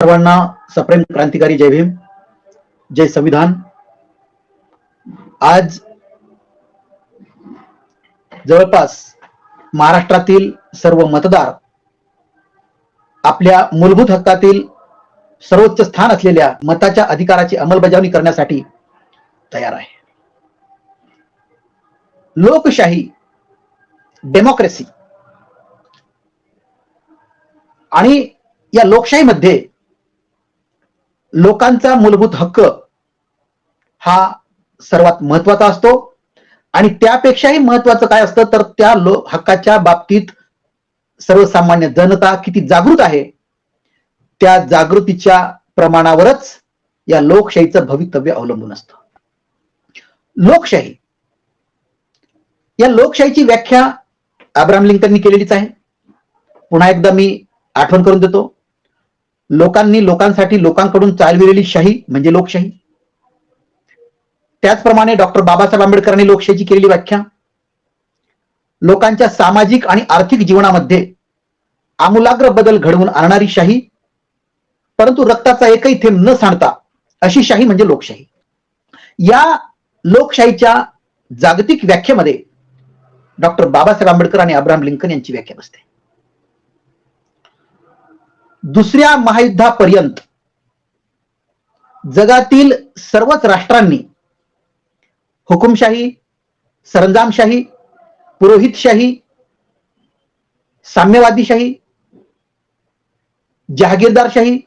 सर्वांना सप्रेम क्रांतिकारी जय भीम, जय संविधान। आज जवळपास महाराष्ट्रातील सर्व मतदार आपल्या मूलभूत हक्कातील सर्वोच्च स्थान असलेल्या मताच्या अधिकाराची अंमलबजावणी करण्यासाठी तयार आहे। लोकशाही, डेमोक्रेसी आणि या लोकशाहीमध्ये लोकांचा मूलभूत हक्क हा सर्वात महत्त्वाचा असतो आणि त्यापेक्षाही महत्त्वाचं काय असतं तर त्या हक्काच्या बाबतीत सर्वसामान्य जनता किती जागृत आहे त्या जागृतीच्या प्रमाणावरच या लोकशाहीचं भवितव्य अवलंबून असतं। लोकशाही, या लोकशाहीची व्याख्या अब्राहम लिंकननी केलेलीच आहे। पुन्हा एकदा मी आठवण करून देतो, लोकांनी लोकांसाठी लोकांकडून चालविलेली शाही म्हणजे लोकशाही। त्याचप्रमाणे डॉक्टर बाबासाहेब आंबेडकरांनी लोकशाहीची केलेली व्याख्या, लोकांच्या सामाजिक आणि आर्थिक जीवनामध्ये आमूलाग्र बदल घडवून आणणारी शाही, परंतु रक्ताचा एकही थेंब न सांडता अशी शाही म्हणजे लोकशाही। या लोकशाहीच्या जागतिक व्याख्येमध्ये डॉक्टर बाबासाहेब आंबेडकर आणि अब्राहम लिंकन यांची व्याख्या बसते। दुसऱ्या महायुद्धापर्यंत जगातील सर्वच राष्ट्रांनी हुकुमशाही, सरंजामशाही, पुरोहितशाही, साम्यवादीशाही, जहागीरदारशाही,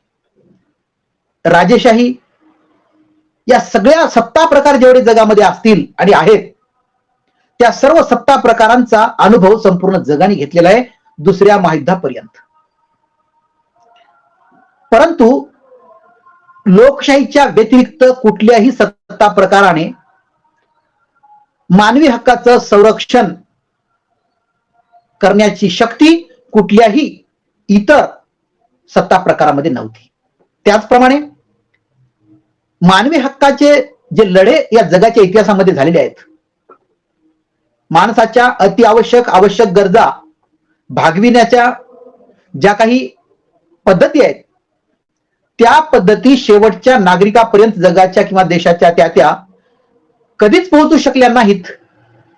राजेशाही या सगळ्या सत्ता प्रकार जेवढे जगामध्ये असतील आणि आहेत त्या सर्व सत्ता प्रकारांचा अनुभव संपूर्ण जगाने घेतलेला आहे दुसऱ्या महायुद्धापर्यंत। परंतु लोकशाहीच्या व्यतिरिक्त कुठल्याही सत्ता प्रकाराने मानवी हक्काचं संरक्षण करण्याची शक्ती कुठल्याही इतर सत्ता प्रकारामध्ये नव्हती। त्याचप्रमाणे मानवी हक्काचे जे लढे या जगाच्या इतिहासामध्ये झालेले आहेत, माणसाच्या आवश्यक गरजा भागविण्याच्या ज्या काही पद्धती आहेत त्या पद्धती शेवटच्या नागरिकापर्यंत जगाच्या किंवा देशाच्या त्या कधीच पोहोचू शकल्या नाहीत।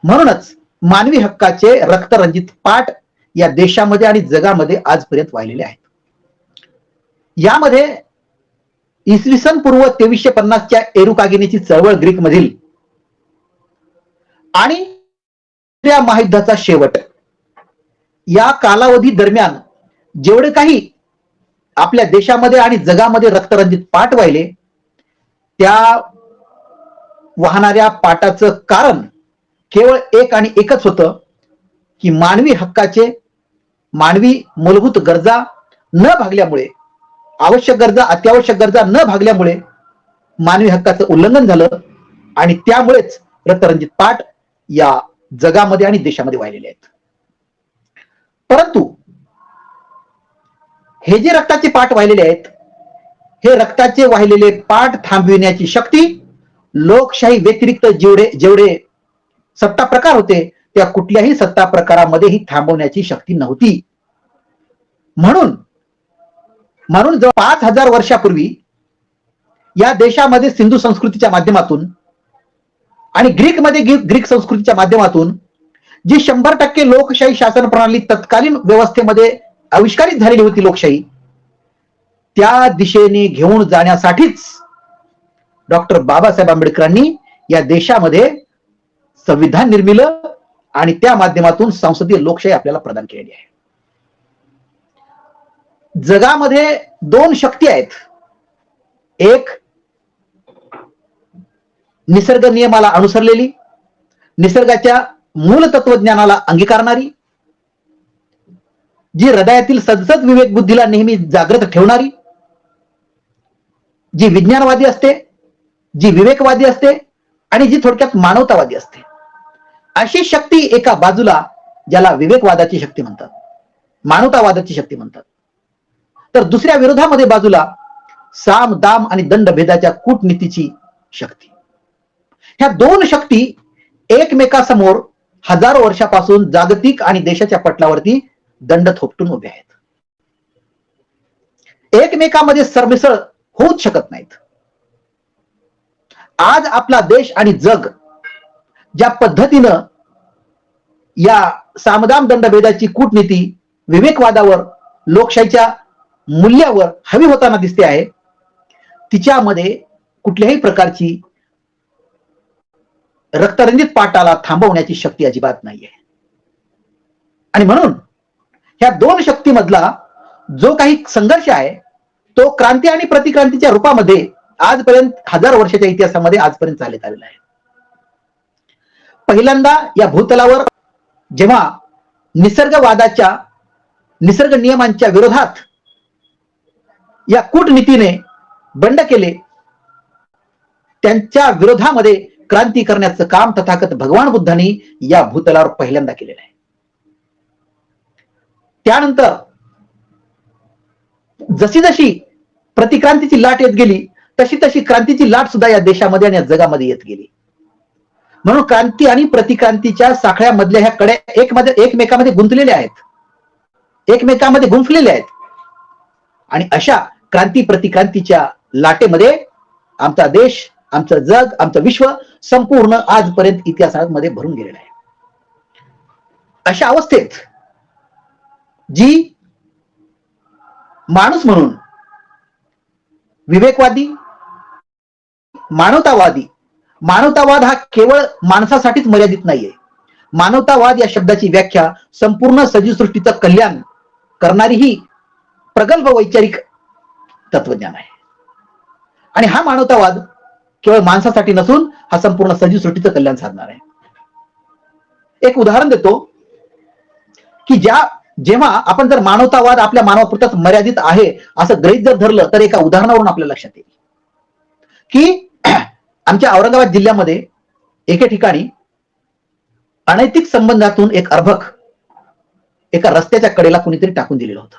म्हणूनच मानवी हक्काचे रक्तरंजित पाठ या देशामध्ये आणि जगामध्ये आजपर्यंत वाहिलेले आहेत। यामध्ये इसवी सन पूर्व 2350च्या एरुकागिनीची चळवळ ग्रीक मधील आणि दुसऱ्या महायुद्धाचा शेवट या कालावधी दरम्यान जेवढे काही आपल्या देशामध्ये आणि जगामध्ये रक्तरंजित पाठ वाहिले त्या वाहणाऱ्या पाटाचं कारण केवळ एक आणि एकच होतं की मानवी हक्काचे, मानवी मूलभूत गरजा न भागल्यामुळे, आवश्यक गरजा अत्यावश्यक गरजा न भागल्यामुळे मानवी हक्काचं उल्लंघन झालं आणि त्यामुळेच रक्तरंजित पाठ या जगामध्ये आणि देशामध्ये वाहिलेले आहेत। परंतु हे जे रक्ताचे पाठ वाहिलेले आहेत, हे रक्ताचे वाहिलेले पाठ थांबविण्याची शक्ती लोकशाही व्यतिरिक्त जेवढे सत्ता प्रकार होते त्या कुठल्याही सत्ता प्रकारामध्ये ही थांबवण्याची शक्ती नव्हती। म्हणून जवळ 5000 वर्षापूर्वी या देशामध्ये सिंधू संस्कृतीच्या माध्यमातून आणि ग्रीक संस्कृतीच्या माध्यमातून जी 100% लोकशाही शासन प्रणाली तत्कालीन व्यवस्थेमध्ये आविष्कारित झालेली होती लोकशाही, त्या दिशेने घेऊन जाण्यासाठीच डॉक्टर बाबासाहेब आंबेडकरांनी या देशामध्ये संविधान निर्मिलं आणि त्या माध्यमातून संसदीय लोकशाही आपल्याला प्रदान केलेली आहे। जगामध्ये दोन शक्ती आहेत, एक निसर्ग नियमाला अनुसरलेली, निसर्गाच्या मूल तत्वज्ञानाला अंगीकारणारी, जी हृदयातील सदसद विवेक बुद्धीला नेहमी जागृत ठेवणारी, जी विज्ञानवादी असते, जी विवेकवादी असते आणि जी थोडक्यात मानवतावादी असते। अशी शक्ती एका बाजूला ज्याला विवेकवादाची शक्ती म्हणतात, मानवतावादाची शक्ती म्हणतात, तर दुसऱ्या विरोधामध्ये बाजूला साम दाम आणि दंड भेदाच्या कूटनीतीची शक्ती। ह्या दोन शक्ती एकमेकासमोर हजारो वर्षापासून जागतिक आणि देशाच्या पटलावरती दंड थोपटून उभे आहेत। एकमेकांमध्ये सरमिसळ होऊच शकत नाहीत. आज आपला देश आणि जग ज्या पद्धतीनं या सामदाम दंडभेदाची कूटनीती विवेकवादावर, लोकशाहीच्या मूल्यावर हवी होताना दिसते आहे, तिच्यामध्ये कुठल्याही प्रकारची रक्तरंजित पाटाला थांबवण्याची शक्ती अजिबात नाहीये. आणि म्हणून ह्या दोन शक्तीमधला जो काही संघर्ष आहे तो क्रांती आणि प्रतिक्रांतीच्या रूपामध्ये आजपर्यंत 1000 वर्षाच्या इतिहासामध्ये आजपर्यंत चालत आलेला आहे. पहिल्यांदा या भूतलावर जेव्हा निसर्गवादाच्या, निसर्ग नियमांच्या विरोधात या कूटनीतीने बंड केले, त्यांच्या विरोधामध्ये क्रांती करण्याचं काम तथागत भगवान बुद्धांनी या भूतलावर पहिल्यांदा केलेलं आहे. त्यानंतर जशी जशी प्रतिक्रांतीची लाट येत गेली तशी तशी क्रांतीची लाट सुद्धा या देशामध्ये आणि या जगामध्ये येत गेली. म्हणून क्रांती आणि प्रतिक्रांतीच्या साखळ्यामधल्या ह्या कड्या एकमेकांमध्ये गुंतलेल्या आहेत, एकमेकांमध्ये गुंफलेल्या आहेत. आणि अशा क्रांती प्रतिक्रांतीच्या लाटेमध्ये आमचा देश, आमचं जग, आमचं विश्व संपूर्ण आजपर्यंत इतिहासामध्ये भरून गेलेलं आहे. अशा अवस्थेत जी माणूस म्हणून विवेकवादी, मानवतावाद हा केवळ माणसासाठीच मर्यादित नाहीये. मानवतावाद या शब्दाची व्याख्या संपूर्ण सजीव सृष्टीचं कल्याण करणारी ही प्रगल्भ वैचारिक तत्वज्ञान आहे. आणि हा मानवतावाद केवळ माणसासाठी नसून हा संपूर्ण सजीव सृष्टीचं कल्याण साधणार आहे. एक उदाहरण देतो की जेव्हा आपण जर मानवतावाद आपल्या मानवापुरताच मर्यादित आहे असं गृहीत जर धरलं तर एका उदाहरणावरून आपल्या लक्षात येईल की आमच्या औरंगाबाद जिल्ह्यामध्ये एके ठिकाणी अनैतिक संबंधातून एक अर्भक एका रस्त्याच्या कडेला कुणीतरी टाकून दिलेलं होतं.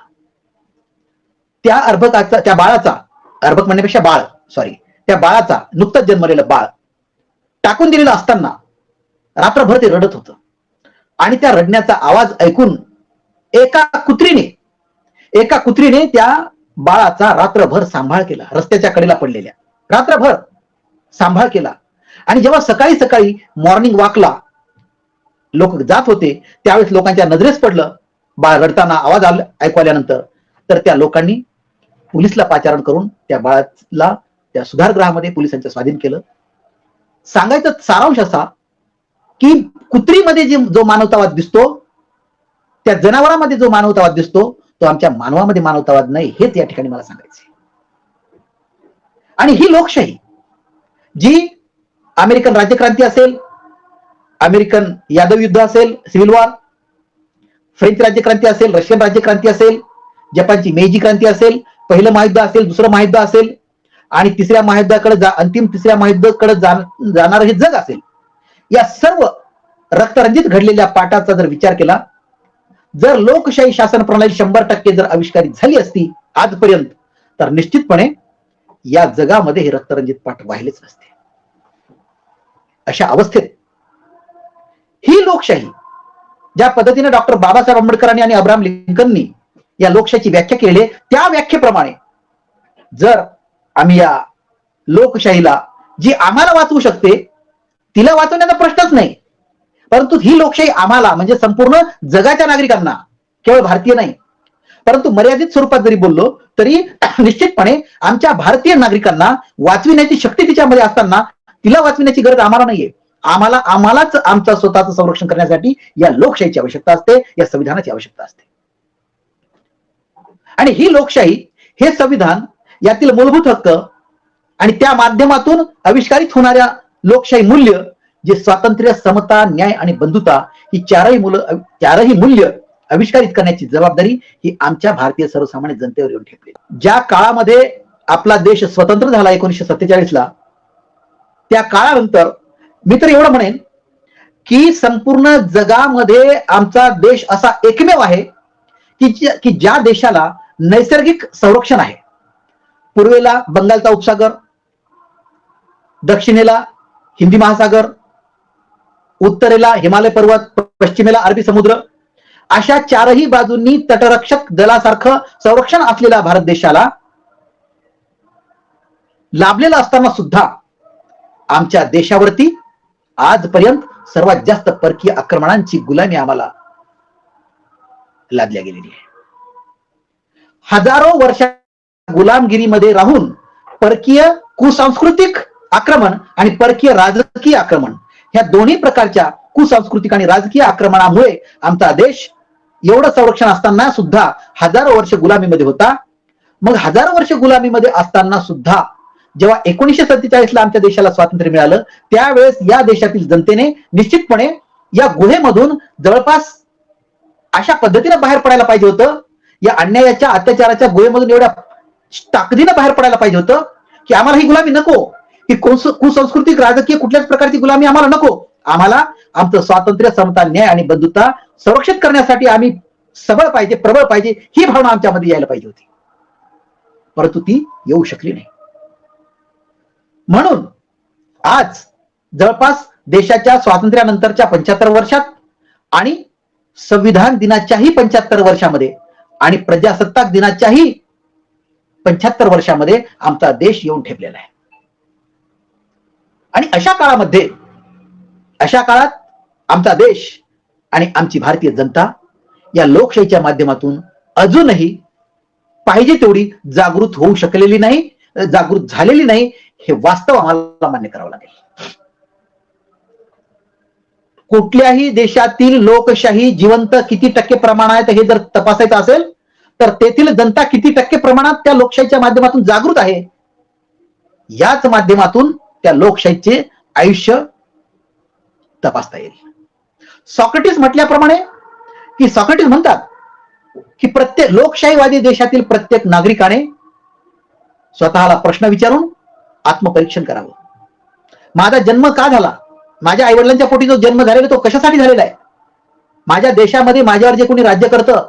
त्या अर्भकाचा, त्या बाळाचा, अर्भक म्हणण्यापेक्षा बाळ, सॉरी, त्या बाळाचा, नुकतंच जन्मलेलं बाळ टाकून दिलेलं असताना रात्रभर ते रडत होतं. आणि त्या रडण्याचा आवाज ऐकून एका कुत्रीने त्या बाळाचा रात्रभर सांभाळ केला. रस्त्याच्या कडेला पडलेल्या रात्रभर सांभाळ केला. आणि जेव्हा सकाळी सकाळी मॉर्निंग वॉकला लोक जात होते त्यावेळेस लोकांच्या नजरेस पडलं बाळ रडताना आवाज ऐकू आल्यानंतर, तर त्या लोकांनी पोलिसला पाचारण करून त्या बाळाला त्या सुधारगृहामध्ये पोलिसांच्या स्वाधीन केलं. सांगायचं सारांश असा की कुत्रीमध्ये जो मानवतावाद दिसतो, त्या जनावरांमध्ये जो मानवतावाद दिसतो, तो आमच्या मानवामध्ये मानवतावाद नाही, हेच या ठिकाणी मला सांगायचे. आणि ही लोकशाही जी अमेरिकन राज्यक्रांती असेल, अमेरिकन यादव युद्ध असेल, सिव्हिल वॉर, फ्रेंच राज्यक्रांती असेल, रशियन राज्यक्रांती असेल, जपानची मेइजी क्रांती असेल, पहिलं महायुद्ध असेल, दुसरं महायुद्ध असेल आणि तिसऱ्या महायुद्धाकडे अंतिम तिसऱ्या महायुद्धाकडे जाणारं हे जग असेल, या सर्व रक्तरंजित घडलेल्या पाठाचा जर विचार केला, जर लोकशाही शासन प्रणाली 100% जर आविष्कारित झाली असती आजपर्यंत, तर निश्चितपणे या जगामध्ये हे रक्तरंजित पाठ वाहिलेच नसते. अशा अवस्थेत ही लोकशाही ज्या पद्धतीने डॉक्टर बाबासाहेब आंबेडकरांनी आणि अब्राहम लिंकननी या लोकशाहीची व्याख्या केली, त्या व्याख्येप्रमाणे जर आम्ही या लोकशाहीला जी आम्हाला वाचवू शकते तिला वाचवण्याचा प्रश्नच नाही, परंतु ही लोकशाही आम्हाला म्हणजे संपूर्ण जगाच्या नागरिकांना, केवळ भारतीय नाही, परंतु मर्यादित स्वरूपात जरी बोललो तरी निश्चितपणे आमच्या भारतीय नागरिकांना वाचविण्याची शक्ती तिच्यामध्ये असताना तिला वाचविण्याची गरज आम्हाला नाहीये. आम्हालाच आमचं स्वतःचं संरक्षण करण्यासाठी या लोकशाहीची आवश्यकता असते, या संविधानाची आवश्यकता असते. आणि ही लोकशाही, हे संविधान, यातील मूलभूत हक्क आणि त्या माध्यमातून आविष्कारित होणाऱ्या लोकशाही मूल्य जे स्वातंत्र्य, समता, न्याय आणि बंधुता ही चारही मूल्य आविष्कारित करण्याची जबाबदारी ही आमच्या भारतीय सर्वसामान्य जनतेवर येऊन ठेपली. ज्या काळामध्ये आपला देश स्वतंत्र झाला 1947 ला, त्या काळानंतर मी तर एवढं म्हणेन की संपूर्ण जगामध्ये आमचा देश असा एकमेव आहे की ज्या देशाला नैसर्गिक संरक्षण आहे. पूर्वेला बंगालचा उपसागर, दक्षिणेला हिंदी महासागर, उत्तरेला हिमालय पर्वत, पश्चिमेला अरबी समुद्र, अशा चारही बाजूंनी तटरक्षक दलासारखं संरक्षण असलेल्या भारत देशाला लाभलेलं असताना सुद्धा आमच्या देशावरती आजपर्यंत सर्वात जास्त परकीय आक्रमणांची गुलामी आम्हाला लादल्या गेलेली आहे. हजारो वर्ष गुलामगिरीमध्ये राहून परकीय कुसांस्कृतिक आक्रमण आणि परकीय राजकीय आक्रमण ह्या दोन्ही प्रकारच्या कुसांस्कृतिक आणि राजकीय आक्रमणामुळे आमचा देश एवढं संरक्षण असताना सुद्धा हजारो वर्ष गुलामीमध्ये होता. मग हजारो वर्ष गुलामीमध्ये असताना सुद्धा जेव्हा 1947 ला आमच्या देशाला स्वातंत्र्य मिळालं त्यावेळेस या देशातील जनतेने निश्चितपणे या गुहेमधून जवळपास अशा पद्धतीने बाहेर पडायला पाहिजे होतं, या अन्यायाच्या अत्याचाराच्या गुहेमधून एवढ्या ताकदीनं बाहेर पडायला पाहिजे होतं की आम्हाला ही गुलामी नको, ही कुसंस्कृतिक राजकीय कुठल्याच प्रकारची गुलामी आम्हाला नको. आम्हाला आमचं स्वातंत्र्य, समता, न्याय आणि बंधुता संरक्षित करण्यासाठी आम्ही सबळ पाहिजे, प्रबळ पाहिजे, ही भावना आमच्यामध्ये यायला पाहिजे होती. परंतु ती येऊ शकली नाही. म्हणून आज जवळपास देशाच्या स्वातंत्र्यानंतरच्या 75 वर्षात आणि संविधान दिनाच्याही 75 वर्षामध्ये आणि प्रजासत्ताक दिनाच्याही 75 वर्षामध्ये आमचा देश येऊन ठेपलेला आहे. आणि अशा काळात आमचा देश आणि आमची भारतीय जनता या लोकशाहीच्या माध्यमातून अजूनही पाहिजे तेवढी जागृत होऊ शकलेली नाही, जागृत झालेली नाही, हे वास्तव आम्हाला मान्य करावं लागेल. कुठल्याही देशातील लोकशाही जिवंत किती टक्के प्रमाणात हे जर तपासायचं असेल तर तेथील जनता किती टक्के प्रमाणात त्या लोकशाहीच्या माध्यमातून जागृत आहे, याच माध्यमातून त्या लोकशाहीचे आयुष्य तपासता येईल. सॉक्रेटिस म्हटल्याप्रमाणे की सॉक्रेटिस म्हणतात की प्रत्येक लोकशाहीवादी देशातील प्रत्येक नागरिकाने स्वतःला प्रश्न विचारून आत्मपरीक्षण करावं. माझा जन्म का झाला, माझ्या आईवडिलांच्या पोटी जो जन्म झालेला तो कशासाठी झालेला आहे, माझ्या देशामध्ये माझ्यावर जे कोणी राज्य करतं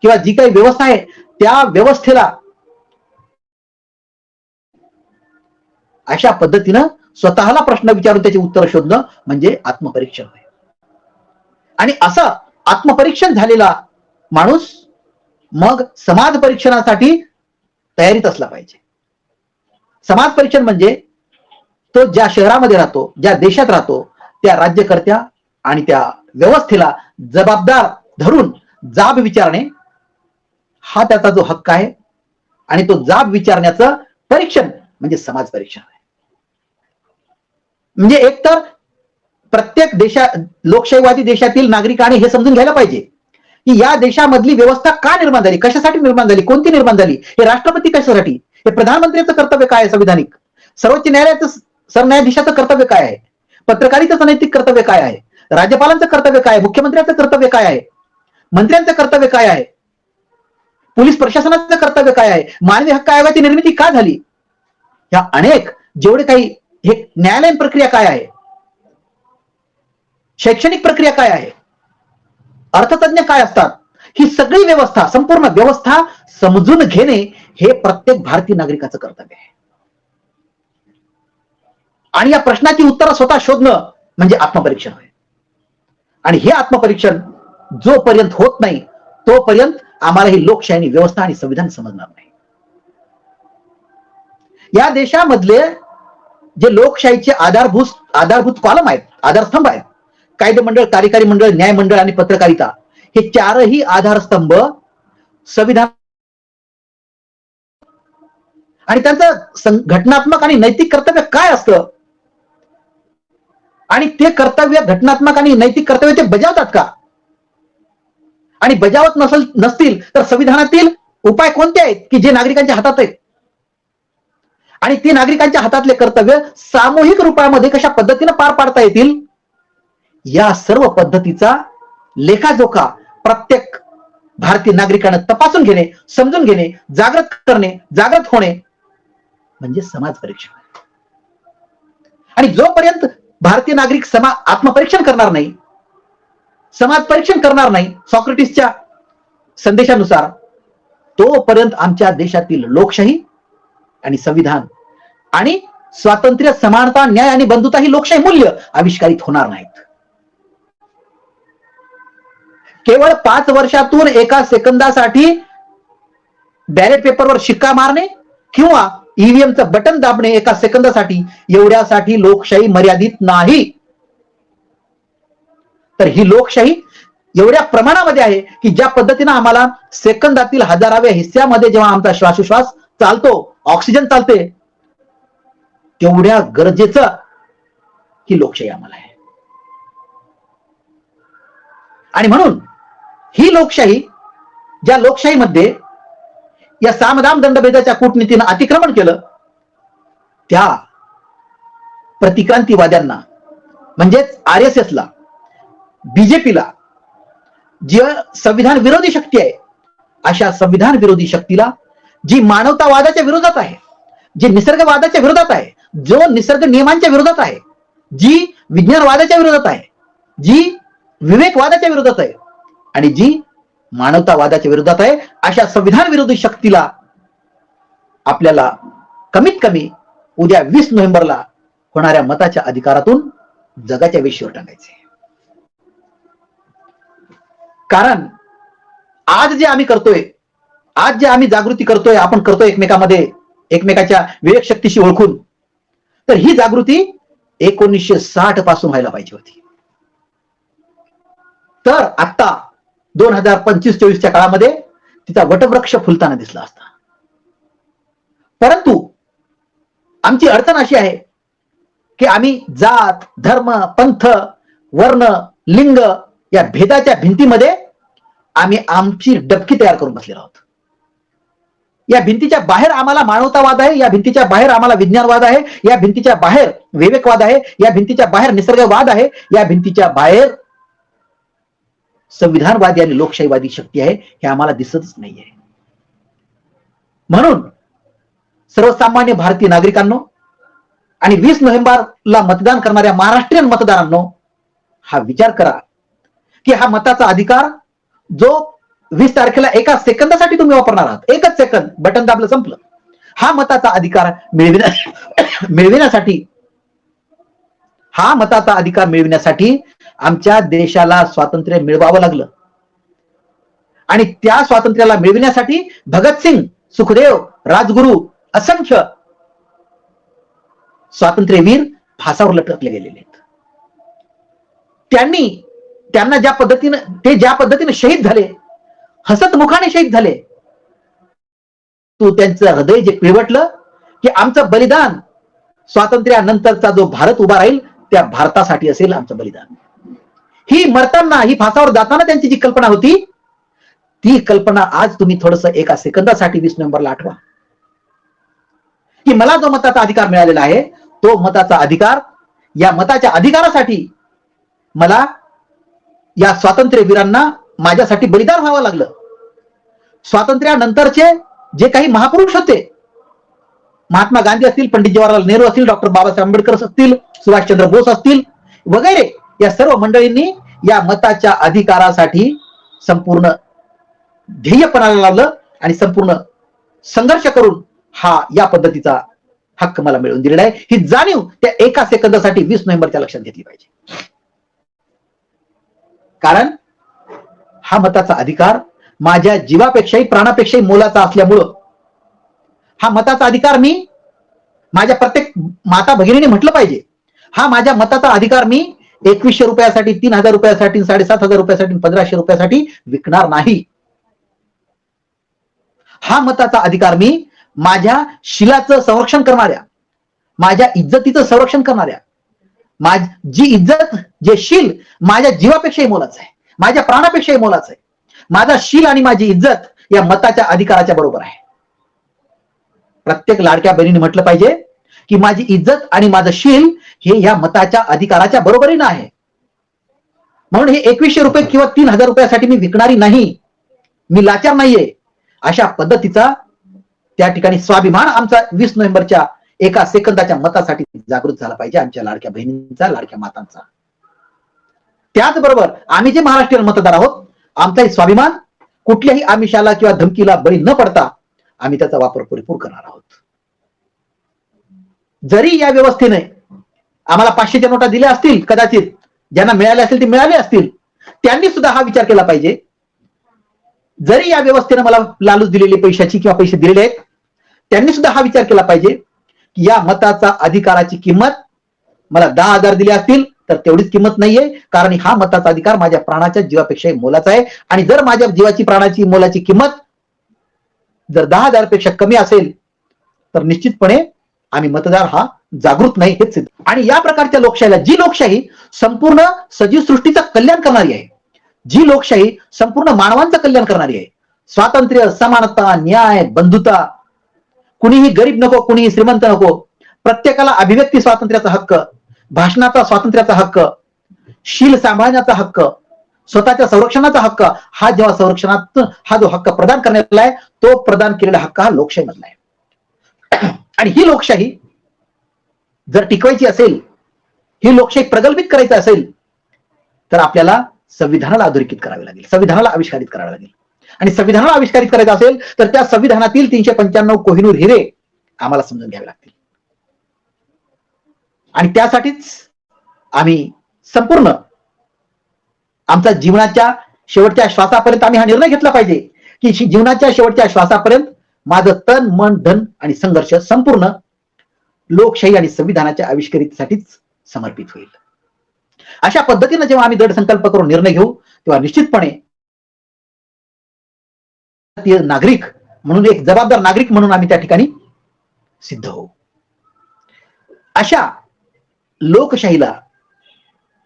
किंवा जी काही व्यवस्था आहे त्या व्यवस्थेला अशा पद्धतीनं स्वतःला प्रश्न विचारून त्याचे उत्तर शोधणं म्हणजे आत्मपरीक्षण आहे. आणि असं आत्मपरीक्षण झालेला माणूस मग समाज परीक्षणासाठी तयारीत असला पाहिजे. समाज परीक्षण म्हणजे तो ज्या शहरामध्ये राहतो, ज्या देशात राहतो त्या राज्यकर्त्या आणि त्या व्यवस्थेला जबाबदार धरून जाब विचारणे हा त्याचा जो हक्क आहे. आणि तो जाब विचारण्याचं परीक्षण म्हणजे समाज परीक्षण आहे. म्हणजे एकतर प्रत्येक लोकशाहीवादी देशातील नागरिकांनी हे समजून घ्यायला पाहिजे की या देशामधली व्यवस्था का निर्माण झाली, कशासाठी निर्माण झाली, कोणती निर्माण झाली, हे राष्ट्रपती कशासाठी, हे प्रधानमंत्र्यांचं कर्तव्य काय आहे संविधानिक, सर्वोच्च न्यायालयाचं सरन्यायाधीशाचं कर्तव्य काय आहे, पत्रकारितेचं नैतिक कर्तव्य काय आहे, राज्यपालांचं कर्तव्य काय आहे, मुख्यमंत्र्यांचं कर्तव्य काय आहे, मंत्र्यांचं कर्तव्य काय आहे, पोलीस प्रशासनाचं कर्तव्य काय आहे, मानवी हक्क आयोगाची निर्मिती का झाली, या अनेक जेवढे काही हे न्यायालयीन प्रक्रिया काय आहे, शैक्षणिक प्रक्रिया काय आहे, अर्थतज्ञ काय असतात, ही सगळी व्यवस्था, संपूर्ण व्यवस्था समजून घेणे हे प्रत्येक भारतीय नागरिकाचं कर्तव्य आहे. आणि या प्रश्नाची उत्तरं स्वतः शोधणं म्हणजे आत्मपरीक्षण आहे. आणि हे आत्मपरीक्षण जोपर्यंत होत नाही तोपर्यंत आम्हाला ही लोकशाही व्यवस्था आणि संविधान समजणार नाही. या देशामधले जे लोकशाहीचे आधारभूत कॉलम आहेत, आधारस्तंभ आहेत, कायदे मंडळ, कार्यकारी मंडळ, न्याय मंडळ आणि पत्रकारिता, हे चारही आधारस्तंभ संविधान आणि त्यांचं घटनात्मक आणि नैतिक कर्तव्य काय असतं आणि ते कर्तव्य, घटनात्मक आणि नैतिक कर्तव्य ते बजावतात का, आणि बजावत नसतील तर संविधानातील उपाय कोणते आहेत की जे नागरिकांच्या हातात आहेत, आणि ते नागरिकांच्या हातातले कर्तव्य सामूहिक रूपामध्ये कशा पद्धतीने पार पाडता येतील, या सर्व पद्धतीचा लेखाजोखा प्रत्येक भारतीय नागरिकांना तपासून घेणे, समजून घेणे, जागृत करणे, जागृत होणे म्हणजे समाज परीक्षण. आणि जोपर्यंत भारतीय नागरिक आत्मपरीक्षण करणार नाही, समाज परीक्षण करणार नाही सॉक्रेटिसच्या संदेशानुसार, तोपर्यंत आमच्या देशातील लोकशाही आणि संविधान आणि स्वातंत्र्य, समानता, न्याय आणि बंधुता ही लोकशाही मूल्य आविष्कारित होणार नाहीत. केवळ 5 वर्षातून एका सेकंदासाठी बॅलेट पेपरवर शिक्का मारणे किंवा ईव्हीएमचं बटन दाबणे एका सेकंदासाठी, एवढ्यासाठी लोकशाही मर्यादित नाही. तर ही लोकशाही एवढ्या प्रमाणामध्ये आहे की ज्या पद्धतीने आम्हाला सेकंदातील हजाराव्या हिस्स्यामध्ये जेव्हा आमचा श्वासोश्वास चालतो, ऑक्सिजन चालते, तेवढ्या गरजेचं ही लोकशाही आम्हाला आहे. आणि म्हणून ही लोकशाही, ज्या लोकशाहीमध्ये या सामदाम दंडभेदाच्या कूटनीतीनं अतिक्रमण केलं, त्या प्रतिक्रांतीवाद्यांना म्हणजेच RSSला, बीजेपीला, जी संविधान विरोधी शक्ती आहे, अशा संविधान विरोधी शक्तीला, जी मानवतावादाच्या विरोधात आहे, जी निसर्गवादाच्या विरोधात आहे, जो निसर्ग नियमांच्या विरोधात आहे, जी विज्ञानवादाच्या विरोधात आहे, जी विवेकवादाच्या विरोधात आहे आणि जी मानवतावादाच्या विरोधात आहे, अशा संविधान विरोधी शक्तीला आपल्याला कमीत कमी उद्या 20 नोव्हेंबरला होणाऱ्या मताच्या अधिकारातून जगाच्या वेशीवर टाकायचे. कारण आज जे आम्ही करतोय, आज जे आम्ही जागृती करतोय, आपण करतोय एकमेकांमध्ये, एकमेकाच्या विवेक शक्तीशी ओळखून, तर ही जागृती 1960 पासून व्हायला पाहिजे होती. तर आता 2025-24च्या काळामध्ये तिचा वटवृक्ष फुलताना दिसला असता. परंतु आमची अडचण अशी आहे की आम्ही जात, धर्म, पंथ, वर्ण, लिंग या भेदाच्या भिंतीमध्ये आम्ही आमची डबकी तयार करून बसलेलो आहोत. या भिंतीच्या बाहेर आम्हाला मानवतावाद आहे, या भिंतीच्या बाहेर आम्हाला विज्ञानवाद आहे, या भिंतीच्या बाहेर विवेकवाद आहे, या भिंतीच्या बाहेर निसर्गवाद आहे, या भिंतीच्या बाहेर संविधानवादी आणि लोकशाहीवादी शक्ती आहे, हे आम्हाला दिसतच नाहीये. म्हणून सर्वसामान्य भारतीय नागरिकांनो आणि 20 नोव्हेंबरला मतदान करणाऱ्या महाराष्ट्रीयन मतदारांनो, हा विचार करा की हा मताचा अधिकार जो 20 तारखेला एका सेकंदासाठी तुम्ही वापरणार आहात, एकच सेकंद, बटन दाबलं, संपलं. हा मताचा अधिकार मिळविण्यासाठी आमच्या देशाला स्वातंत्र्य मिळवावं लागलं. आणि त्या स्वातंत्र्याला मिळविण्यासाठी भगतसिंग, सुखदेव, राजगुरू, असंख्य स्वातंत्र्यवीर फासावर लटकले गेलेले आहेत. त्यांना ज्या पद्धतीने शहीद झाले, हसतमुखाने शहीद झाले, तो त्यांचं हृदय जे पिळवटलं की आमचं बलिदान, स्वातंत्र्यानंतरचा जो भारत उभा राहील त्या भारतासाठी असेल आमचं बलिदान. ही मरताना, ही फासावर जाताना त्यांची जी कल्पना होती, ती कल्पना आज तुम्ही थोडस एका सेकंदासाठी 20 नोव्हेंबरला आठवा की मला जो मताचा अधिकार मिळालेला आहे, तो मताचा अधिकार, या मताच्या अधिकारासाठी मला या स्वातंत्र्यवीरांना माझ्यासाठी बलिदान व्हावं लागलं. स्वातंत्र्यानंतरचे जे काही महापुरुष होते, महात्मा गांधी असतील, पंडित जवाहरलाल नेहरू असतील, डॉक्टर बाबासाहेब आंबेडकर असतील, सुभाषचंद्र बोस असतील वगैरे, या सर्व मंडळींनी या मताच्या अधिकारासाठी संपूर्ण ध्येयपणाला लावलं आणि संपूर्ण संघर्ष करून हा या पद्धतीचा हक्क मला मिळवून दिलेला आहे. ही जाणीव त्या एका सेकंदासाठी 20 नोव्हेंबरच्या लक्षात घेतली पाहिजे. कारण हा मताचा अधिकार माझ्या जीवापेक्षाही, प्राणापेक्षाही मोलाचा असल्यामुळं हा मताचा अधिकार मी, माझ्या प्रत्येक माता भगिनीने म्हटलं पाहिजे, हा माझ्या मताचा अधिकार मी 2100 रुपयासाठी, 3000 रुपयासाठी, 7500 रुपयासाठी, 1500 रुपयासाठी विकणार नाही. हा मताचा अधिकार मी माझ्या शिलाचं संरक्षण करणाऱ्या, माझ्या इज्जतीचं संरक्षण करणाऱ्या, जी इज्जत, जे शील माझ्या जीवापेक्षाही मोलाचं आहे, माझ्या प्राणापेक्षाही मोलाचं आहे, माझा शील आणि माझी इज्जत या मताच्या अधिकाराच्या बरोबर आहे. प्रत्येक लाडक्या बहिणीने म्हटलं पाहिजे की माझी इज्जत आणि माझं शील हे या मताच्या अधिकाराच्या बरोबरीनं आहे. म्हणून हे 2100 रुपये किंवा 3000 रुपयासाठी मी विकणारी नाही, मी लाचार नाहीये. अशा पद्धतीचा त्या ठिकाणी स्वाभिमान आमचा 20 नोव्हेंबरच्या एका सेकंदाच्या मतासाठी जागृत झाला पाहिजे, आमच्या लाडक्या बहिणींचा, लाडक्या मातांचा. त्याचबरोबर आम्ही जे महाराष्ट्रीयन मतदार आहोत, आमचाही स्वाभिमान कुठल्याही आमिषाला किंवा धमकीला बळी न पडता आम्ही त्याचा वापर पुरेपूर करणार आहोत. जरी या व्यवस्थेने आम्हाला 500च्या नोटा दिल्या असतील, कदाचित ज्यांना मिळाले असतील ते मिळाले असतील, त्यांनी सुद्धा हा विचार केला पाहिजे, जरी या व्यवस्थेने मला लालूच दिलेली पैशाची किंवा पैसे दिलेले आहेत, त्यांनी सुद्धा हा विचार केला पाहिजे की या मताचा अधिकाराची किंमत मला 10,000 दिले असतील तर तेवढीच किंमत नाहीये, कारण हा मताचा अधिकार माझ्या प्राणाच्या जीवापेक्षाही मोलाचा आहे. आणि जर माझ्या जीवाची प्राणाची मोलाची किंमत जर 10,000 पेक्षा कमी असेल तर निश्चितपणे आम्ही मतदार हा जागृत नाही, हेच सिद्ध. आणि या प्रकारच्या लोकशाहीला, जी लोकशाही संपूर्ण सजीव सृष्टीचं कल्याण करणारी आहे, जी लोकशाही संपूर्ण मानवांचं कल्याण करणारी आहे, स्वातंत्र्य, समानता, न्याय, बंधुता, कुणीही गरीब नको, कुणीही श्रीमंत नको, प्रत्येकाला अभिव्यक्ती स्वातंत्र्याचा हक्क, भाषणाचा स्वातंत्र्याचा हक्क, शील सांभाळण्याचा हक्क, स्वतःच्या संरक्षणाचा हक्क, हा जेव्हा संरक्षणात हा जो हक्क प्रदान करण्यात आलाय तो प्रदान केलेला हक्क हा लोकशाहीमधला आहे. आणि ही लोकशाही जर टिकवायची असेल, ही लोकशाही प्रगल्भित करायची असेल तर आपल्याला संविधानाला अधोरेखित करावे लागेल, संविधानाला आविष्कारित करावे लागेल. आणि संविधानाला आविष्कारित करायचं असेल तर त्या संविधानातील 395 कोहिनूर हिरे आम्हाला समजून घ्यावे लागतील. आणि त्यासाठीच आम्ही संपूर्ण आमचा जीवनाच्या शेवटच्या श्वासापर्यंत आम्ही हा निर्णय घेतला पाहिजे की जीवनाच्या शेवटच्या श्वासापर्यंत माझं तन, मन, धन आणि संघर्ष संपूर्ण लोकशाही आणि संविधानाच्या आविष्कारासाठीच समर्पित होईल. अशा पद्धतीने जेव्हा आम्ही दृढ संकल्प करून निर्णय घेऊ तेव्हा निश्चितपणे नागरिक म्हणून, एक जबाबदार नागरिक म्हणून आम्ही त्या ठिकाणी सिद्ध होऊ. अशा लोकशाहीला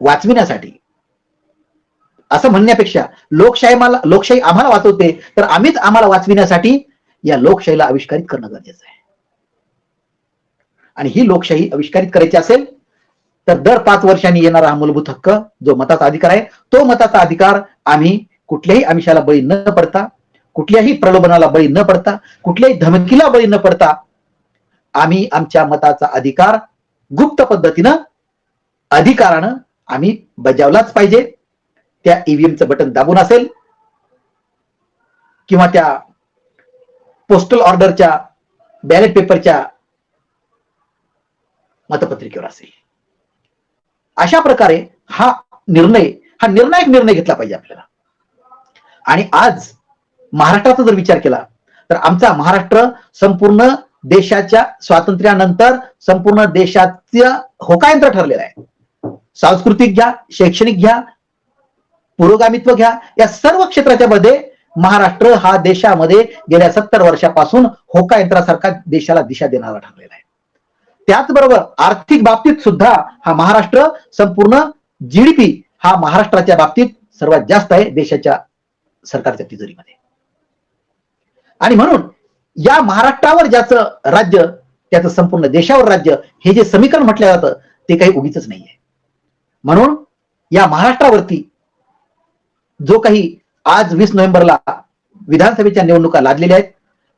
वाचविण्यासाठी, असं म्हणण्यापेक्षा लोकशाही आम्हाला वाचवते तर आम्हीच आम्हाला वाचविण्यासाठी या लोकशाहीला आविष्कारित करणं गरजेचं आहे. आणि ही लोकशाही आविष्कारित करायची असेल तर दर 5 वर्षांनी येणारा हा मूलभूत हक्क जो मताचा अधिकार आहे, तो मताचा अधिकार आम्ही कुठल्याही आमिषाला बळी न पडता, कुठल्याही प्रलोभनाला बळी न पडता, कुठल्याही धमकीला बळी न पडता आम्ही आमच्या मताचा अधिकार गुप्त पद्धतीनं, अधिकारानं आम्ही बजावलाच पाहिजे. त्या ईव्हीएमचं बटन दाबून असेल किंवा त्या पोस्टल ऑर्डरच्या बॅलेट पेपरच्या मतपत्रिकेवर असेल. अशा प्रकारे हा निर्णायक निर्णय घेतला पाहिजे आपल्याला. आणि आज महाराष्ट्राचा जर विचार केला तर आमचा महाराष्ट्र संपूर्ण देशाच्या स्वातंत्र्यानंतर संपूर्ण देशाचं होकायंत्र ठरलेला आहे. सांस्कृतिक घ्या, शैक्षणिक घ्या, पुरोगामित्व घ्या, या सर्व क्षेत्राच्या मध्ये महाराष्ट्र हा देशामध्ये गेल्या 70 वर्षापासून होकायंत्रासारखा देशाला दिशा देणारा ठरलेला आहे. त्याचबरोबर आर्थिक बाबतीत सुद्धा हा महाराष्ट्र, संपूर्ण जीडीपी हा महाराष्ट्राच्या बाबतीत सर्वात जास्त आहे देशाच्या सरकारच्या तिजोरीमध्ये. आणि म्हणून या महाराष्ट्रावर ज्याचं राज्य, त्याचं संपूर्ण देशावर राज्य, हे जे समीकरण म्हटलं जातं ते काही उगीच नाहीये. म्हणून या महाराष्ट्रावरती जो काही आज 20 नोव्हेंबरला विधानसभेच्या निवडणुका लादलेल्या आहेत,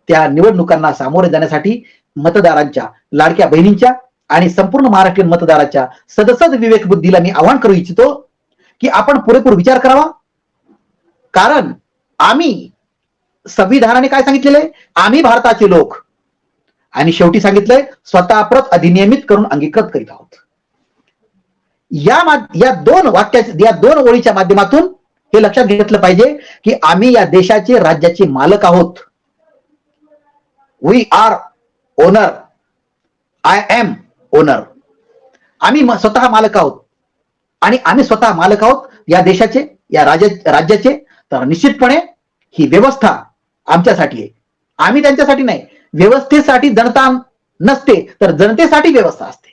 त्या निवडणुकांना सामोरे जाण्यासाठी मतदारांच्या, लाडक्या बहिणींच्या आणि संपूर्ण महाराष्ट्रीयन मतदाराच्या सदसद विवेक बुद्धीला मी आवाहन करू इच्छितो की आपण पुरेपूर विचार करावा. कारण आम्ही, संविधानाने काय सांगितलेलं आहे, आम्ही भारताचे लोक, आणि शेवटी सांगितलंय स्वतः प्रत अधिनियमित करून अंगीकृत करीत आहोत. या दोन ओळीच्या माध्यमातून हे लक्षात घेतलं पाहिजे की आम्ही या देशाचे, राज्याचे मालक आहोत. We are owner, I am owner. आम्ही स्वतः मालक आहोत आणि आम्ही स्वतः मालक आहोत या देशाचे, या राज्याचे. तर निश्चितपणे ही व्यवस्था आमच्यासाठी आहे, आम्ही त्यांच्यासाठी नाही. व्यवस्थेसाठी जनता नसते तर जनतेसाठी व्यवस्था असते.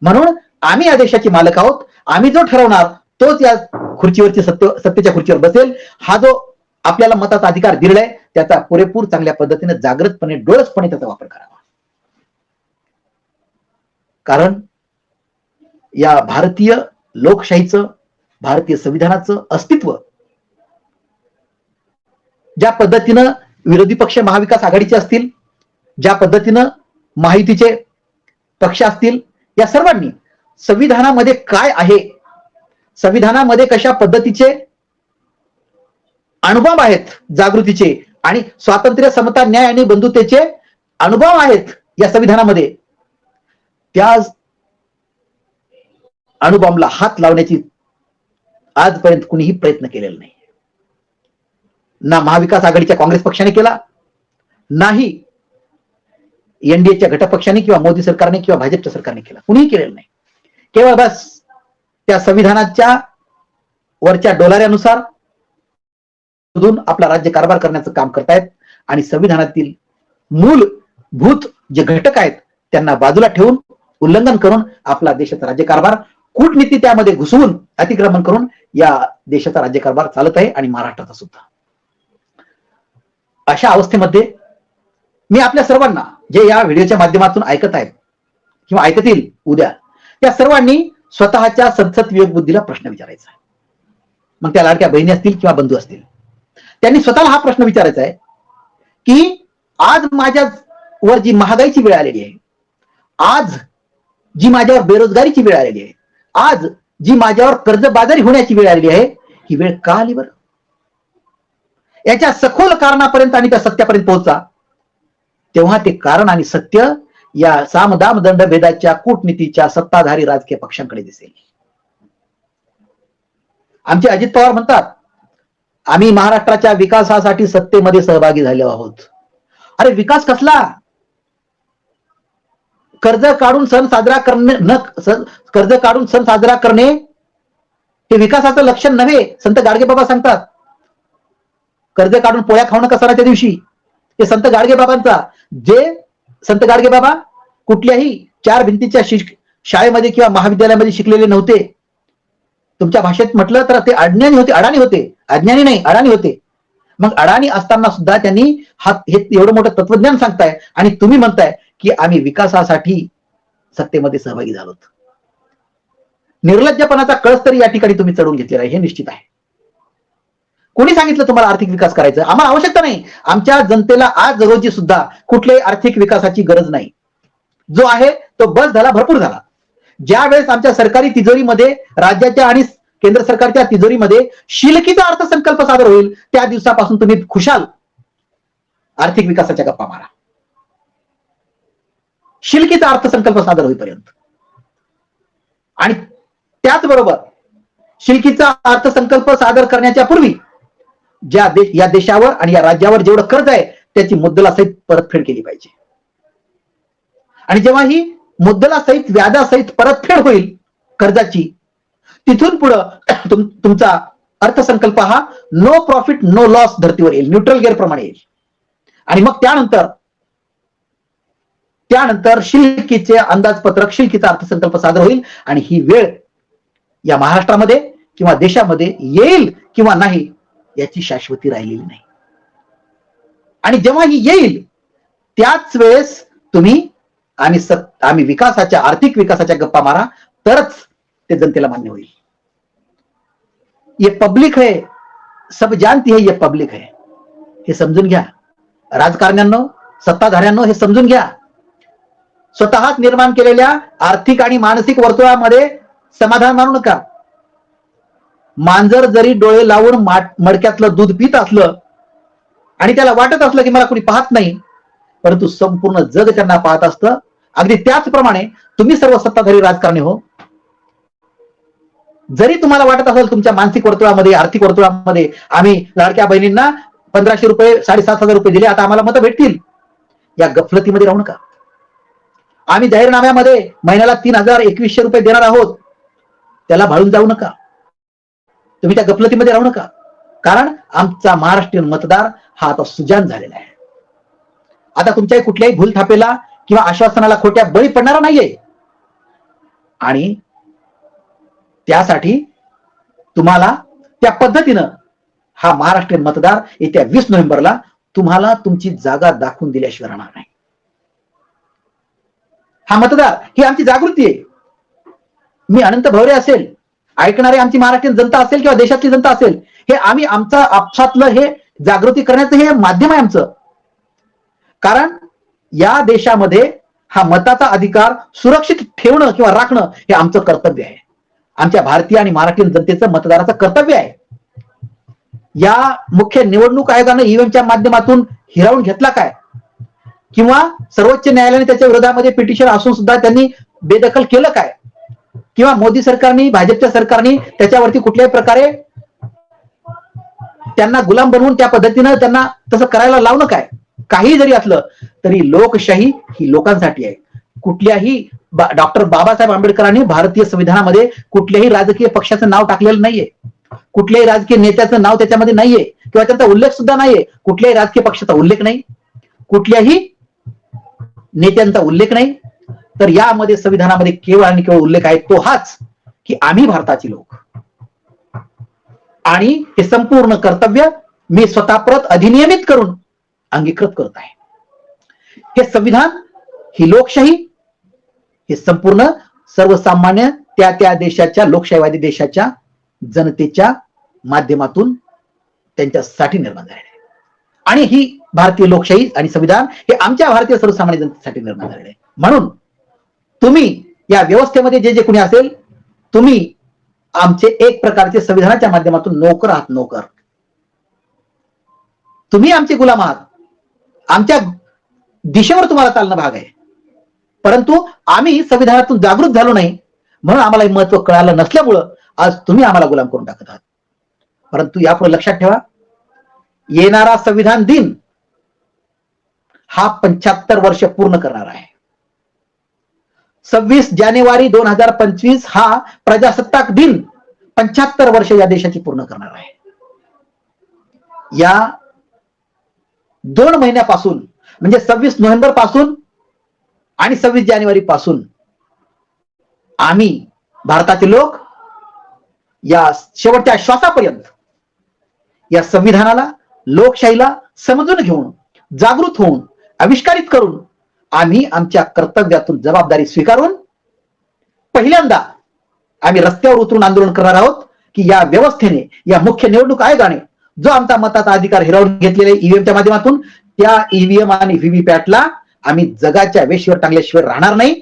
म्हणून आम्ही या देशाचे मालक आहोत. आम्ही जो ठरवणार तोच या खुर्चीवरची सत्तेच्या खुर्चीवर बसेल. हा जो आपल्याला मताचा अधिकार दिलाय त्याचा पुरेपूर चांगल्या पद्धतीने, जागृतपणे, डोळसपणे त्याचा वापर करावा. कारण या भारतीय लोकशाहीचं, भारतीय संविधानाचं अस्तित्व ज्या पद्धतीनं विरोधी पक्ष महाविकास आघाडीचे असतील, ज्या पद्धतीनं महायुतीचे पक्ष असतील, या सर्वांनी संविधानामध्ये काय आहे, संविधानामध्ये कशा पद्धतीचे अनुभव आहेत जागृतीचे, आणि स्वातंत्र्य, समता, न्याय आणि बंधुतेचे अनुभव आहेत या संविधानामध्ये, त्या अणुबॉम्बला हात लावण्याची आजपर्यंत कुणीही प्रयत्न केलेला नाही. ना महाविकास आघाडीच्या काँग्रेस पक्षाने केला, नाही एनडीएच्या घटकपक्षांनी किंवा मोदी सरकारने किंवा भाजपच्या सरकारने केला, कुणीही केलेलं नाही. केवळ बस त्या संविधानाच्या वरच्या डोलाऱ्यानुसार आपला राज्य कारभार करण्याचं काम करतायत आणि संविधानातील मूलभूत जे घटक आहेत त्यांना बाजूला ठेवून उल्लंघन करून आपला देशाचा राज्यकारभार कूटनीती त्यामध्ये घुसवून अतिक्रमण करून या देशाचा राज्यकारभार चालत आहे आणि महाराष्ट्राचा सुद्धा. अशा अवस्थेमध्ये मी आपल्या सर्वांना जे या व्हिडिओच्या माध्यमातून ऐकत आहेत किंवा ऐकतील उद्या, त्या सर्वांनी स्वतःच्या सदसद विवेकबुद्धीला प्रश्न विचारायचा आहे. मग त्या लाडक्या बहिणी असतील किंवा बंधू असतील, त्यांनी स्वतःला हा प्रश्न विचारायचा आहे की आज माझ्यावर जी महागाईची वेळ आलेली आहे, आज जी माझ्यावर बेरोजगारीची वेळ आलेली आहे, आज जी माझ्यावर कर्जबाजारी होण्याची वेळ आलेली आहे, ही वेळ का आली बरं? याच्या सखोल कारणापर्यंत आणि त्या सत्यापर्यंत पोहोचा, तेव्हा ते कारण आणि सत्य या सामदाम दंड भेदाच्या कूटनीतीच्या सत्ताधारी राजकीय पक्षांकडे दिसेल. आमचे अजित पवार म्हणतात, आम्ही महाराष्ट्राच्या विकासासाठी सत्तेमध्ये सहभागी झालो आहोत. अरे विकास कसला? कर्ज काढून सण साजरा करणे हे विकासाचं लक्षण नव्हे. संत गाडगे बाबा सांगतात, कर्ज काढून पोळ्या खाऊ नका सणाच्या दिवशी. हे संत गाडगे बाबांचा, जे संत गाडगे बाबा कुठल्याही चार भिंतीच्या शाळेमध्ये किंवा महाविद्यालयामध्ये शिकलेले नव्हते. तुमच्या भाषेत म्हटलं तर ते अज्ञानी होते, अडाणी होते. अज्ञानी नाही, अडाणी होते. मग अडाणी असताना सुद्धा त्यांनी हे एवढं मोठं तत्वज्ञान सांगताय आणि तुम्ही म्हणताय की आम्ही विकासासाठी सत्तेमध्ये सहभागी झालोत. निर्लज्जपणाचा कळस तरी या ठिकाणी तुम्ही चढवून घेतलेला आहे, हे निश्चित आहे. कोणी सांगितलं तुम्हाला आर्थिक विकास करायचा? आम्हाला आवश्यकता नाही. आमच्या जनतेला आज रोजी सुद्धा कुठल्याही आर्थिक विकासाची गरज नाही. जो आहे तो बस झाला, भरपूर झाला. ज्या वेळेस आमच्या सरकारी तिजोरीमध्ये, राज्याच्या आणि केंद्र सरकारच्या तिजोरीमध्ये शिलकीचा अर्थसंकल्प सादर होईल, त्या दिवसापासून तुम्ही खुशाल आर्थिक विकासाच्या गप्पा मारा. शिलकीचा अर्थसंकल्प सादर होईपर्यंत. आणि त्याचबरोबर शिलकीचा अर्थसंकल्प सादर करण्याच्या पूर्वी या देशावर आणि या राज्यावर जेवढं कर्ज आहे त्याची मुद्दलासहित परतफेड केली पाहिजे. आणि जेव्हा ही मुद्दलासहित व्याजासहित परतफेड होईल कर्जाची, तिथून पुढं तुमचा अर्थसंकल्प हा नो प्रॉफिट नो लॉस धर्तीवर येईल, न्यूट्रल गिअर प्रमाणे येईल. आणि मग त्यानंतर शिल्लकीचे अंदाजपत्रक, शिल्लकीचा अर्थसंकल्प सादर होईल. आणि ही वेळ या महाराष्ट्रामध्ये किंवा देशामध्ये येईल किंवा नाही याची शाश्वती राहिलेली नाही. आणि जेव्हा ही येईल त्याच वेळेस तुम्ही आम्ही विकासाच्या, आर्थिक विकासाच्या गप्पा मारा, तरच ते जनतेला मान्य होईल. ये पब्लिक है, सब जानती है ये पब्लिक है. हे समजून घ्या राजकारण्यांनो, सत्ताधाऱ्यांनो, हे समजून घ्या. स्वतःच निर्माण केलेल्या आर्थिक आणि मानसिक वर्तुळामध्ये समाधान मानू नका. मांजर जरी डोळे लावून मडक्यातलं दूध पित असलं आणि त्याला वाटत असलं की मला कोणी पाहत नाही, परंतु संपूर्ण जग त्यांना पाहत असतं. अगदी त्याचप्रमाणे तुम्ही सर्व सत्ताधारी राजकारणी हो, जरी तुम्हाला वाटत असेल तुमच्या मानसिक वर्तुळामध्ये, आर्थिक वर्तुळामध्ये, आम्ही लाडक्या बहिणींना 1500 रुपये, 7,500 रुपये दिले, आता आम्हाला मतं भेटतील, या गफलतीमध्ये राहू नका. आम्ही जाहीरनाम्यामध्ये महिन्याला 3,000, 2,100 रुपये देणार आहोत, त्याला भाळून जाऊ नका. तुम्ही त्या गफलतीमध्ये राहू नका. कारण आमचा महाराष्ट्रीयन मतदार हा आता सुजान झालेला आहे. आता तुमच्या कुठल्याही भूलथापेला किंवा आश्वासनाला खोट्या बळी पडणारा नाहीये. आणि त्यासाठी तुम्हाला त्या पद्धतीनं हा महाराष्ट्रीयन मतदार येत्या 20 नोव्हेंबरला तुम्हाला तुमची जागा दाखवून दिल्याशिवाय राहणार नाही. हा मतदार ही आमची जागृती आहे. मी अनंत भवरे असेल, ऐकणारे आमची महाराष्ट्रीयन जनता असेल किंवा देशातली जनता असेल, हे आम्ही आमचा आपसातलं हे जागृती करण्याचं हे माध्यम आहे आमचं. कारण या देशामध्ये हा मताचा अधिकार सुरक्षित ठेवणं किंवा राखणं हे आमचं कर्तव्य आहे. आमच्या भारतीय आणि महाराष्ट्रीयन जनतेचं मतदाराचं कर्तव्य आहे. या मुख्य निवडणूक आयोगाने ईव्हीएमच्या माध्यमातून हिरावून घेतला काय, किंवा सर्वोच्च न्यायालयाने त्याच्या विरोधामध्ये पिटिशन असून सुद्धा त्यांनी बेदखल केलं काय, किंवा मोदी सरकारने, भाजपच्या सरकारने त्याच्यावरती कुठल्याही प्रकारे त्यांना गुलाम बनवून त्या पद्धतीनं त्यांना तसं करायला लावणं काय, काही जरी असलं तरी लोकशाही ही लोकांसाठी आहे. कुठल्याही डॉक्टर बाबासाहेब आंबेडकरांनी भारतीय संविधानामध्ये कुठल्याही राजकीय पक्षाचं नाव टाकलेलं नाहीये, कुठल्याही राजकीय नेत्याचं नाव त्याच्यामध्ये नाहीये किंवा त्यांचा उल्लेख सुद्धा नाहीये. कुठल्याही राजकीय पक्षाचा उल्लेख नाही, कुठल्याही नेत्यांचा उल्लेख नाही. तर यामध्ये संविधानामध्ये केवळ आणि केवळ उल्लेख आहे तो हाच की आम्ही भारताचे लोक, आणि हे संपूर्ण कर्तव्य मी स्वतः परत अधिनियमित करून अंगीकृत करत आहे. हे संविधान, ही लोकशाही, हे संपूर्ण सर्वसामान्य त्या त्या देशाच्या लोकशाहीवादी देशाच्या जनतेच्या माध्यमातून त्यांच्यासाठी निर्माण झालेले आहे. आणि ही भारतीय लोकशाही आणि संविधान हे आमच्या भारतीय सर्वसामान्य जनतेसाठी निर्माण झालेले आहे. म्हणून तुम्ही या व्यवस्थेमध्ये जे जे कोणी असेल, तुम्ही आमचे एक प्रकारचे संविधानाच्या माध्यमातून नोकर आहात. नोकर, तुम्ही आमचे गुलाम आहात. आमच्या दिशेवर तुम्हाला चालणं भाग आहे. परंतु आम्ही संविधानातून जागृत झालो नाही, म्हणून आम्हाला हे महत्व कळालं नसल्यामुळं आज तुम्ही आम्हाला गुलाम करून टाकत आहात. परंतु यापुढे लक्षात ठेवा, येणारा संविधान दिन हा 75 वर्ष पूर्ण करणार आहे. 26 जानेवारी 2025 हा प्रजासत्ताक दिन 75 वर्ष या देशाची पूर्ण करणार आहे. या 2 महिन्यापासून म्हणजे 26 नोव्हेंबर पासून आणि 26 जानेवारी पासून आम्ही भारताचे लोक या शेवटच्या श्वासापर्यंत या संविधानाला, लोकशाहीला समजून घेऊन, जागृत होऊन, आविष्कारित करून आम्ही आमच्या कर्तव्यातून जबाबदारी स्वीकारून पहिल्यांदा आम्ही रस्त्यावर उतरून आंदोलन करणार आहोत की या व्यवस्थेने, या मुख्य निवडणूक आयोगाने जो आमचा मताचा अधिकार हिरावून घेतलेला ईव्हीएमच्या माध्यमातून, त्या ईव्हीएम आणि व्हीव्हीपॅटला आम्ही जगाच्या वेशीवर टांगल्याशिवाय राहणार नाही.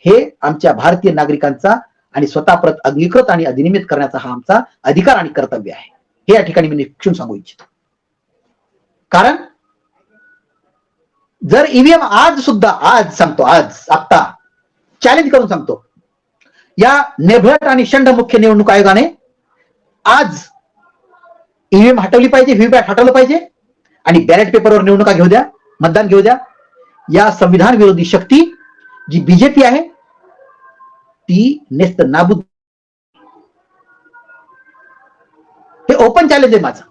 हे आमच्या भारतीय नागरिकांचा आणि स्वतः परत अंगीकृत आणि अधिनियमित करण्याचा हा आमचा अधिकार आणि कर्तव्य आहे. हे या ठिकाणी मी निश्चित सांगू इच्छितो. कारण जर ईव्हीएम आज सुद्धा, आज सांगतो, आज आत्ता चॅलेंज करून सांगतो, या नेभट आणि शंड मुख्य निवडणूक आयोगाने आज ईव्हीएम हटवली पाहिजे, व्हीव्हीपॅट हटवलं पाहिजे आणि बॅलेट पेपरवर निवडणुका घेऊ द्या, मतदान घेऊ द्या. या संविधान विरोधी शक्ती जी बीजेपी आहे ती नेस्त नाबूद. हे ओपन चॅलेंज आहे माझं.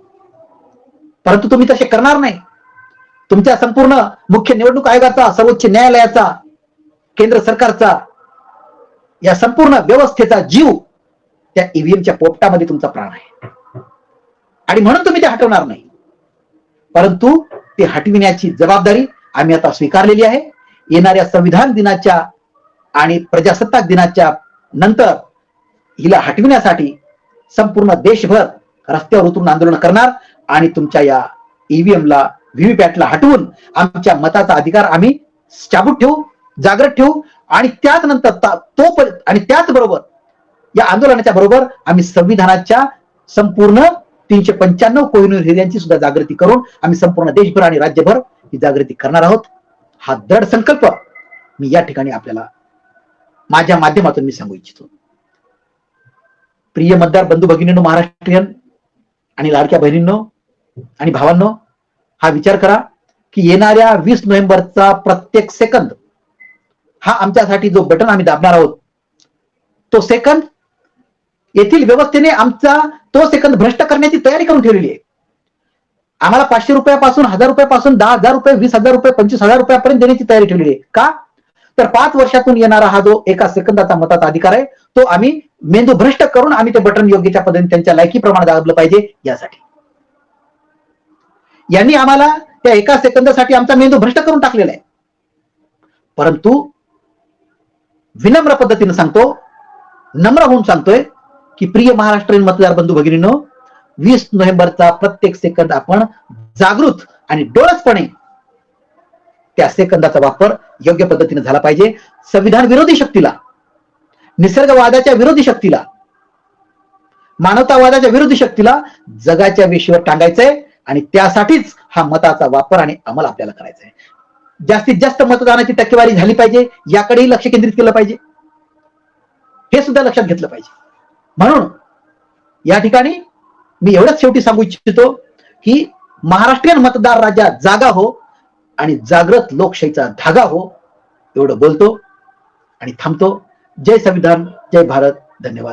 परंतु तुम्ही तसे करणार नाही. तुमच्या संपूर्ण मुख्य निवडणूक आयोगाचा, सर्वोच्च न्यायालयाचा, केंद्र सरकारचा, या संपूर्ण व्यवस्थेचा जीव त्या ईव्हीएमच्या पोपटामध्ये तुमचा प्राण आहे आणि म्हणून तुम्ही ते हटवणार नाही. परंतु ते हटविण्याची जबाबदारी आम्ही आता स्वीकारलेली आहे. येणाऱ्या संविधान दिनाच्या आणि प्रजासत्ताक दिनाच्या नंतर हिला हटविण्यासाठी संपूर्ण देशभर रस्त्यावर उतरून आंदोलन करणार आणि तुमच्या या ईव्हीएमला, व्हीव्हीपॅटला हटवून आमच्या मताचा अधिकार आम्ही चाबूत ठेवू, जागृत ठेवू आणि त्याच नंतर आणि त्याचबरोबर या आंदोलनाच्या बरोबर आम्ही संविधानाच्या संपूर्ण 395 कोहिनूर हिऱ्यांची सुद्धा जागृती करून आम्ही संपूर्ण देशभर आणि राज्यभर ही जागृती करणार आहोत. हा दृढ संकल्प मी या ठिकाणी आपल्याला माझ्या माध्यमातून मी सांगू इच्छितो. प्रिय मतदार बंधू भगिनींनो, महाराष्ट्रीयन आणि लाडक्या बहिणींनो आणि भावांनो, हा विचार करा की येणाऱ्या 20 नोव्हेंबरचा प्रत्येक सेकंद हा आमच्यासाठी जो बटन आम्ही दाबणार आहोत, तो सेकंद येथील व्यवस्थेने आमचा तो सेकंद भ्रष्ट करण्याची तयारी करून ठेवलेली आहे. आम्हाला 500 रुपयापासून, 1000 रुपयापासून 10,000 रुपये, 20,000 रुपये, 25,000 रुपयापर्यंत देण्याची तयारी ठेवलेली आहे. का तर 5 वर्षातून येणारा हा जो एका सेकंदाचा मताचा अधिकार आहे तो आम्ही मेंदू भ्रष्ट करून आम्ही ते बटन योग्य त्या पद्धतीने त्यांच्या लायकीप्रमाणे दाबलं पाहिजे यासाठी. यांनी आम्हाला त्या एका सेकंदासाठी आमचा मेंदू भ्रष्ट करून टाकलेला आहे. परंतु विनम्र पद्धतीने सांगतो, नम्र होऊन सांगतोय की प्रिय महाराष्ट्रीयन मतदार बंधू भगिनींनो, 20 नोव्हेंबरचा प्रत्येक सेकंद आपण जागृत आणि डोळसपणे त्या सेकंदाचा वापर योग्य पद्धतीने झाला पाहिजे. संविधान विरोधी शक्तीला, निसर्गवादाच्या विरोधी शक्तीला, मानवतावादाच्या विरोधी शक्तीला जगाच्या वेशीवर टांगायचंय आणि त्यासाठीच हा मताचा वापर आणि अंमल आपल्याला करायचा आहे. जास्तीत जास्त मतदानाची टक्केवारी झाली पाहिजे, याकडेही लक्ष केंद्रित केलं पाहिजे, हे सुद्धा लक्षात घेतलं पाहिजे. म्हणून या ठिकाणी मी एवढंच शेवटी सांगू इच्छितो की महाराष्ट्रीयन मतदार राजा जागा हो, आणि जागृत लोकशाहीचा धागा हो, एवढं बोलतो आणि थांबतो. जय संविधान, जय भारत. धन्यवाद.